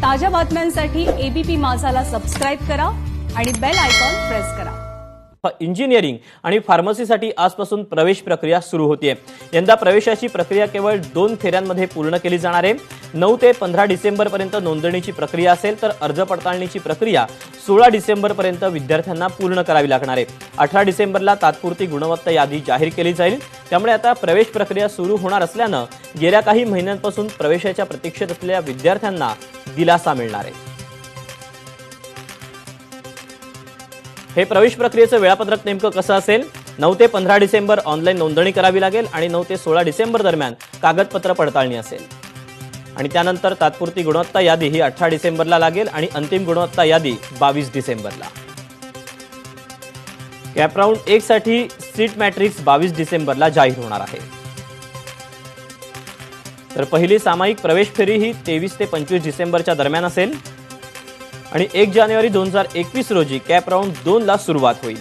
ताज्या बातम्यांसाठी ABP माझाला subscribe करा आणि बेल आयकॉन प्रेस करा। इंजिनिअरिंग आणि फार्मसीसाठी आजपासून प्रवेश प्रक्रिया सुरू होतीये। यंदा प्रवेशाची प्रक्रिया केवळ 2 फेऱ्यांमध्ये पूर्ण केली जाणार आहे। 9 ते 15 डिसेंबर पर्यंत नोंदणीची प्रक्रिया असेल तर अर्ज पडताळणीची प्रक्रिया 16 डिसेंबर पर्यंत विद्यार्थ्यांना पूर्ण करावी लागणार आहे। 18 डिसेंबरला तात्पुरती गुणवत्ता यादी जाहीर केली जाईल। त्यामुळे आता प्रवेश प्रक्रिया सुरू होणार असल्याने गेल्या काही महिन्यांपासून प्रवेशाच्या प्रतीक्षेत असलेल्या विद्यार्थ्यांना दिलासा मिळणार आहे। हे प्रवेश प्रक्रियेचं वेळापत्रक नेमकं कसं असेल? 9 ते 15 डिसेंबर ऑनलाईन नोंदणी करावी लागेल आणि 9 ते 16 डिसेंबर दरम्यान कागदपत्र पडताळणी असेल आणि त्यानंतर तात्पुरती गुणवत्ता यादी ही 18 डिसेंबरला लागेल आणि अंतिम गुणवत्ता यादी 22 डिसेंबरला। कॅप राऊंड 1 साठी सीट मॅट्रिक्स 22 डिसेंबरला जाहीर होणार आहे। तर पहिली सामायिक प्रवेश फेरी ही 23 ते 25 डिसेंबरच्या दरम्यान असेल आणि 1 जानेवारी 2021 रोजी कॅप राऊंड 2 ला सुरुवात होईल।